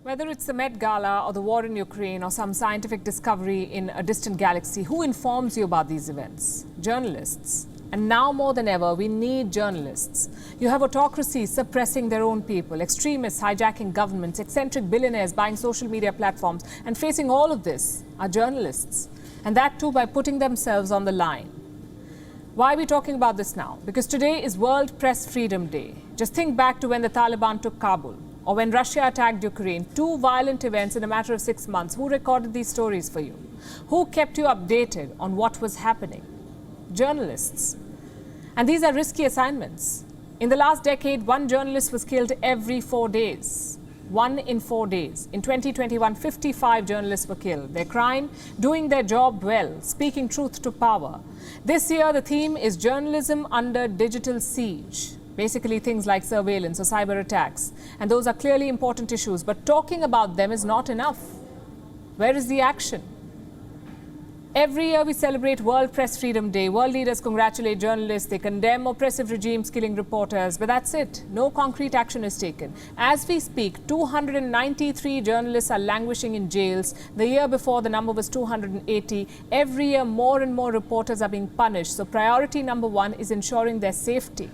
Whether it's the Met Gala or the war in Ukraine or some scientific discovery in a distant galaxy, who informs you about these events? Journalists. And now more than ever, we need journalists. You have autocracies suppressing their own people, extremists hijacking governments, eccentric billionaires buying social media platforms, and facing all of this are journalists. And that too by putting themselves on the line. Why are we talking about this now? Because today is World Press Freedom Day. Just think back to when the Taliban took Kabul or when Russia attacked Ukraine. Two violent events in a matter of 6 months. Who recorded these stories for you? Who kept you updated on what was happening? Journalists. And these are risky assignments. In the last decade, one journalist was killed every 4 days. 1 in 4 days. In 2021, 55 journalists were killed. Their crime? Doing their job well, speaking truth to power. This year, the theme is journalism under digital siege. Basically, things like surveillance or cyber attacks. And those are clearly important issues, but talking about them is not enough. Where is the action? Every year we celebrate World Press Freedom Day. World leaders congratulate journalists. They condemn oppressive regimes killing reporters. But that's it. No concrete action is taken. As we speak, 293 journalists are languishing in jails. The year before, the number was 280. Every year, more and more reporters are being punished. So priority number one is ensuring their safety.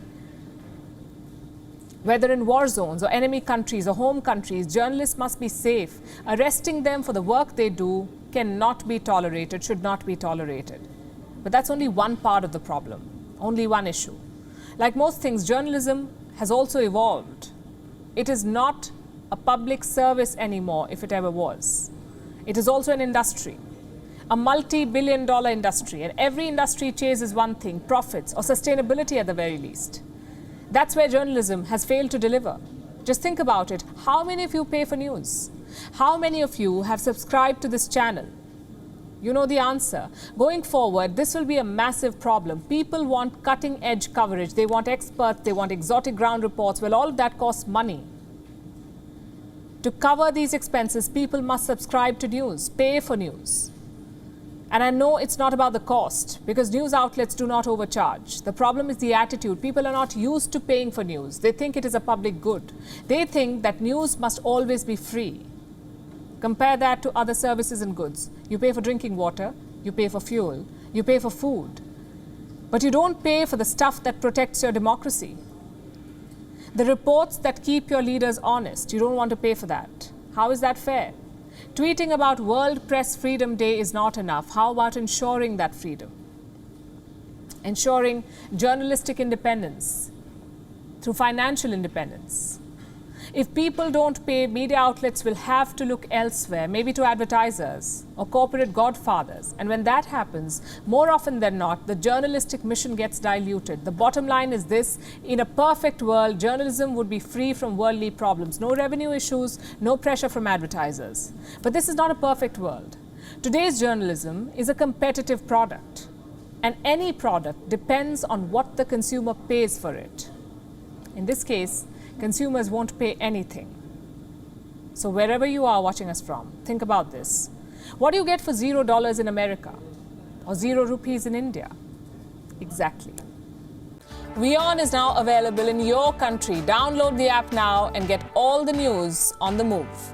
Whether in war zones or enemy countries or home countries, journalists must be safe. Arresting them for the work they do cannot be tolerated, should not be tolerated. But that's only one part of the problem, only one issue. Like most things, journalism has also evolved. It is not a public service anymore, if it ever was. It is also an industry, a multi-billion-dollar industry, and every industry chases one thing, profits or sustainability at the very least. That's where journalism has failed to deliver. Just think about it. How many of you pay for news? How many of you have subscribed to this channel? You know the answer. Going forward, this will be a massive problem. People want cutting-edge coverage. They want experts. They want exotic ground reports. Well, all of that costs money. To cover these expenses, people must subscribe to news, pay for news. And I know it's not about the cost, because news outlets do not overcharge. The problem is the attitude. People are not used to paying for news. They think it is a public good. They think that news must always be free. Compare that to other services and goods. You pay for drinking water, you pay for fuel, you pay for food. But you don't pay for the stuff that protects your democracy. The reports that keep your leaders honest, you don't want to pay for that. How is that fair? Tweeting about World Press Freedom Day is not enough. How about ensuring that freedom? Ensuring journalistic independence through financial independence. If people don't pay, media outlets will have to look elsewhere, maybe to advertisers or corporate godfathers. And when that happens, more often than not, the journalistic mission gets diluted. The bottom line is this: in a perfect world, journalism would be free from worldly problems. No revenue issues, no pressure from advertisers. But this is not a perfect world. Today's journalism is a competitive product. And any product depends on what the consumer pays for it. In this case, consumers won't pay anything. So wherever you are watching us from, think about this. What do you get for $0 in America or 0 rupees in India? Exactly. WION is now available in your country. Download the app now and get all the news on the move.